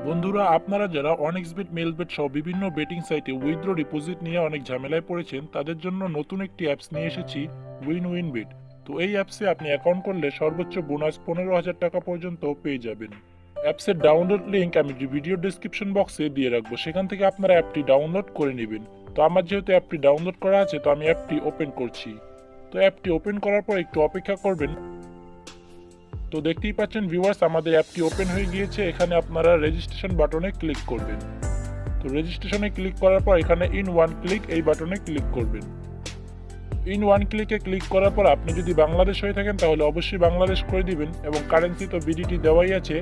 বন্ধুরা, আপনারা যারা অনেক্সবেট, মেলবেট সহ বিভিন্ন বেটিং সাইটে উইথড্র ডিপোজিট নিয়ে অনেক ঝামেলায় পড়েছেন, তাদের জন্য নতুন একটি অ্যাপস নিয়ে এসেছি, উইন উইন বেট। তো এই অ্যাপসে আপনি অ্যাকাউন্ট করলে সর্বোচ্চ বোনাস 15,000 টাকা পর্যন্ত পেয়ে যাবেন। অ্যাপসের ডাউনলোড লিঙ্ক আমি ভিডিও ডিসক্রিপশন বক্সে দিয়ে রাখবো, সেখান থেকে আপনারা অ্যাপটি ডাউনলোড করে নেবেন। তো আমার যেহেতু অ্যাপটি ডাউনলোড করা আছে, তো আমি অ্যাপটি ওপেন করছি। তো অ্যাপটি ওপেন করার পর একটু অপেক্ষা করবেন। তো দেখতেই পাচ্ছেন ভিউয়ার্স, আমাদের অ্যাপটি ওপেন হয়ে গিয়েছে। এখানে আপনারা রেজিস্ট্রেশন বাটনে ক্লিক করবেন। তো রেজিস্ট্রেশনে ক্লিক করার পর এখানে ইন ওয়ান ক্লিক এই বাটনে ক্লিক করবেন। ইন ওয়ান ক্লিকে ক্লিক করার পর আপনি যদি বাংলাদেশ হয়ে থাকেন তাহলে অবশ্যই বাংলাদেশ করে দিবেন, এবং কারেন্সি তো বিডিটি দেওয়াই আছে।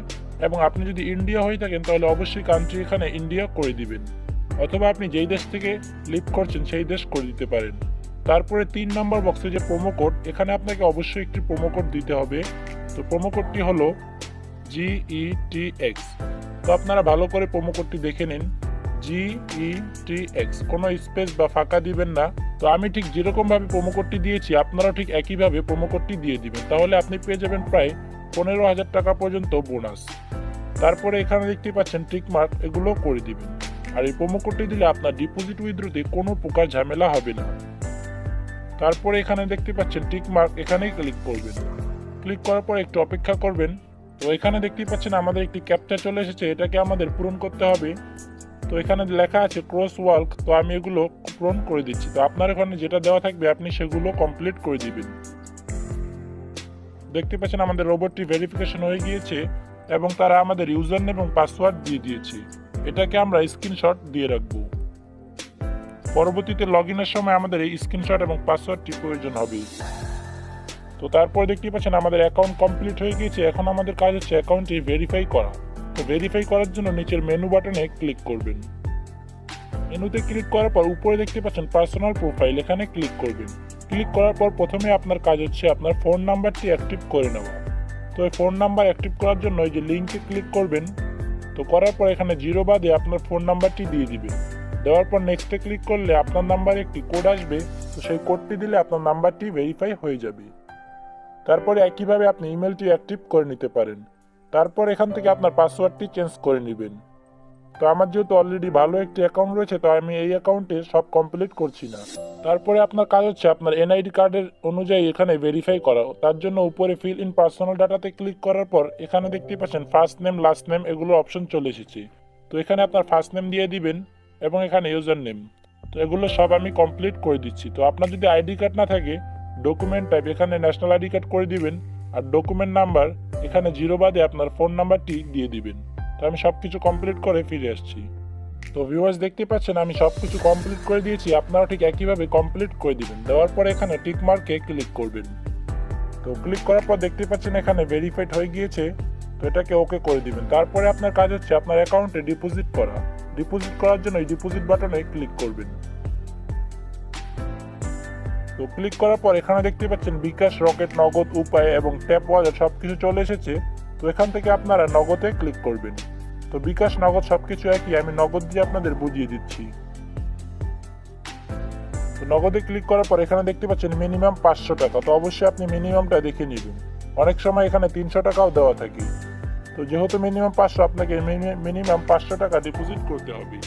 এবং আপনি যদি ইন্ডিয়া হয়ে থাকেন তাহলে অবশ্যই কান্ট্রি এখানে ইন্ডিয়া করে দিবেন, অথবা আপনি যেই দেশ থেকে লিভ করছেন সেই দেশ করে দিতে পারেন। তারপরে 3 নম্বর বক্সে যে প্রোমো কোড, এখানে আপনাকে অবশ্যই একটি প্রোমো কোড দিতে হবে। তো প্রোমো কোডটি হলো GETX। তো আপনারা ভালো করে প্রোমো কোডটি দেখে নিন, GETX, কোনো স্পেস বা ফাঁকা দিবেন না। তো আমি ঠিক যেরকমভাবে প্রোমো কোডটি দিয়েছি আপনারাও ঠিক একইভাবে প্রোমো কোডটি দিয়ে দিবেন, তাহলে আপনি পেয়ে যাবেন প্রায় 15,000 টাকা পর্যন্ত বোনাস। তারপরে এখানে দেখতে পাচ্ছেন টিক মার্ক, এগুলো করে দিবেন। আর এই প্রোমো কোডটি দিলে আপনার ডিপোজিট উইথড্রতে কোনো প্রকার ঝামেলা হবে না। তারপরে এখানে দেখতে পাচ্ছেন টিক মার্ক, এখানেই ক্লিক করবেন। ক্লিক করার পর একটু অপেক্ষা করবেন। তো এখানে দেখতেই পাচ্ছেন আমাদের একটি ক্যাপচা চলে এসেছে, এটাকে আমাদের পূরণ করতে হবে। তো এখানে লেখা আছে ক্রস ওয়ার্ক, তো আমি এগুলো পূরণ করে দিচ্ছি। তো আপনার এখানে যেটা দেওয়া থাকবে আপনি সেগুলো কমপ্লিট করে দিবেন। দেখতে পাচ্ছেন আমাদের রোবটটি ভেরিফিকেশন হয়ে গিয়েছে, এবং তারা আমাদের ইউজার নেম এবং পাসওয়ার্ড দিয়ে দিয়েছে। এটাকে আমরা স্ক্রিনশট দিয়ে রাখবো। পরবর্তীতে লগ ইনের সময় আমাদের এই স্ক্রিনশট এবং পাসওয়ার্ডটি প্রয়োজন হবে। তো তারপর দেখতে পাচ্ছেন আমাদের অ্যাকাউন্ট কমপ্লিট হয়ে গিয়েছে। এখন আমাদের কাজ হচ্ছে অ্যাকাউন্টটি ভেরিফাই করা। তো ভেরিফাই করার জন্য নিচের মেনু বাটনে ক্লিক করবেন। মেনুতে ক্লিক করার পর উপরে দেখতে পাচ্ছেন পার্সোনাল প্রোফাইল, এখানে ক্লিক করবেন। ক্লিক করার পর প্রথমে আপনার কাজ হচ্ছে আপনার ফোন নাম্বারটি অ্যাক্টিভ করে নেওয়া। তো এই ফোন নাম্বার অ্যাক্টিভ করার জন্য এই যে লিঙ্কে ক্লিক করবেন। তো করার পর এখানে 0 বাদে আপনার ফোন নাম্বারটি দিয়ে দিবেন। দেওয়ার পর নেক্সটে ক্লিক করলে আপনার নাম্বারে একটি কোড আসবে। তো সেই কোডটি দিলে আপনার নাম্বারটি ভেরিফাই হয়ে যাবে। তারপরে একইভাবে আপনি ইমেলটি অ্যাক্টিভ করে নিতে পারেন। তারপর এখান থেকে আপনার পাসওয়ার্ডটি চেঞ্জ করে নেবেন। তো আমার যেহেতু অলরেডি ভালো একটি অ্যাকাউন্ট রয়েছে, তো আমি এই অ্যাকাউন্টে সব কমপ্লিট করছি না। তারপরে আপনার কাজ হচ্ছে আপনার এনআইডি কার্ডের অনুযায়ী এখানে ভেরিফাই করা। তার জন্য উপরে ফিল ইন পার্সোনাল ডাটাতে ক্লিক করার পর এখানে দেখতে পাচ্ছেন ফার্স্ট নেম, লাস্ট নেম, এগুলো অপশন চলে এসেছে। তো এখানে আপনার ফার্স্ট নেম দিয়ে দিবেন, এবং এখানে ইউজার নেম। তো এগুলো সব আমি কমপ্লিট করে দিচ্ছি। তো আপনার যদি আইডি কার্ড না থাকে, ডকুমেন্ট টাইপ এখানে ন্যাশনাল আইডি কার্ড করে দিবেন, আর ডকুমেন্ট নাম্বার এখানে 0 বাদে আপনার ফোন নাম্বারটি দিয়ে দিবেন। তো আমি সব কিছু কমপ্লিট করে ফিরে আসছি। তো ভিউয়ার্স দেখতে পাচ্ছেন আমি সব কিছু কমপ্লিট করে দিয়েছি, আপনারাও ঠিক একইভাবে কমপ্লিট করে দিবেন। দেওয়ার পরে এখানে টিক মার্কে ক্লিক করবেন। তো ক্লিক করার পর দেখতে পাচ্ছেন এখানে ভেরিফাইড হয়ে গিয়েছে। তো এটাকে ওকে করে দিবেন। তারপরে আপনার কাজ হচ্ছে আপনার অ্যাকাউন্টে ডিপোজিট করা। ডিপোজিট করার জন্য এই ডিপোজিট বাটনে ক্লিক করবেন। তো ক্লিক করার পর এখানে দেখতে পাচ্ছেন বিকাশ, রকেট, নগদ, উপায় এবং ট্যাপ ওয়ালেট সবকিছু চলে এসেছে। তো এখান থেকে আপনারা নগদে ক্লিক করবেন। তো বিকাশ, নগদ সবকিছু একই, আমি নগদ দিয়ে আপনাদের বুঝিয়ে দিচ্ছি। তো নগদে ক্লিক করার পর এখানে দেখতে পাচ্ছেন মিনিমাম 500 টাকা। তো অবশ্যই আপনি মিনিমামটা দেখে নেবেন, অনেক সময় এখানে 300 টাকাও দেওয়া থাকে। তো যেহেতু মিনিমাম 500, আপনাকে মিনিমাম 500 টাকা ডিপোজিট করতে হবে।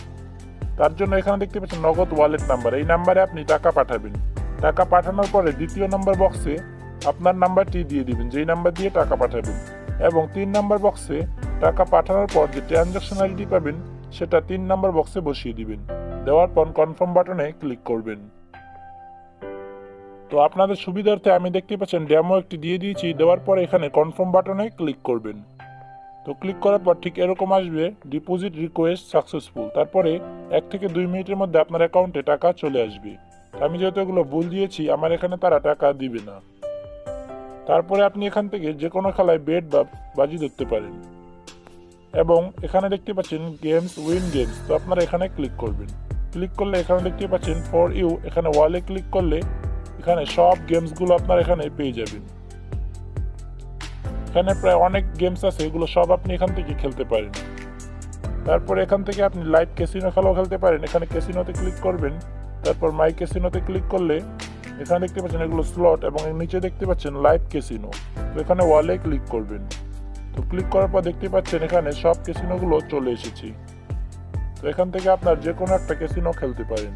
তার জন্য এখানে দেখতে পাচ্ছেন নগদ ওয়ালেট নাম্বার, এই নাম্বারে আপনি টাকা পাঠাবেন। টাকা পাঠানোর পরে 2য় নম্বর বক্সে আপনার নাম্বারটি দিয়ে দিবেন, যেই নাম্বার দিয়ে টাকা পাঠাবেন। এবং 3 নম্বর বক্সে টাকা পাঠানোর পর যে ট্রানজাকশন আইডি পাবেন সেটা 3 নম্বর বক্সে বসিয়ে দিবেন। দেওয়ার পর কনফার্ম বাটনে ক্লিক করবেন। তো আপনাদের সুবিধার্থে আমি দেখতে পাচ্ছেন ডেমো একটি দিয়ে দিয়েছি। দেওয়ার পর এখানে কনফার্ম বাটনে ক্লিক করবেন। তো ক্লিক করার পর ঠিক এরকম আসবে, ডিপোজিট রিকোয়েস্ট সাকসেসফুল। তারপরে 1 থেকে 2 মিনিটের মধ্যে আপনার অ্যাকাউন্টে টাকা চলে আসবে। আমি যেহেতু এগুলো ভুল দিয়েছি, আমার এখানে তারা টাকা দিবে না। তারপরে আপনি এখান থেকে যে কোনো খেলায় বেট বা বাজি ধরতে পারেন। এবং এখানে দেখতে পাচ্ছেন গেমস, উইন গেমস। তো আপনারা এখানে ক্লিক করবেন। ক্লিক করলে এখানে দেখতে পাচ্ছেন ফর ইউ, এখানে ওয়ালে ক্লিক করলে এখানে সব গেমসগুলো আপনার এখানে পেয়ে যাবেন। এখানে প্রায় অনেক গেমস আছে, এগুলো সব আপনি এখান থেকে খেলতে পারেন। তারপরে এখান থেকে আপনি লাইভ ক্যাসিনো খেলাও খেলতে পারেন। এখানে ক্যাসিনোতে ক্লিক করবেন। তারপর মাই ক্যাসিনোতে ক্লিক করলে এখানে দেখতে পাচ্ছেন এগুলো স্লট, এবং নিচে দেখতে পাচ্ছেন লাইভ ক্যাসিনো। তো এখানে ওয়ালে ক্লিক করবেন। তো ক্লিক করার পর দেখতে পাচ্ছেন এখানে সব ক্যাসিনোগুলো চলে এসেছে। তো এখান থেকে আপনার যে কোনো একটা ক্যাসিনো খেলতে পারেন।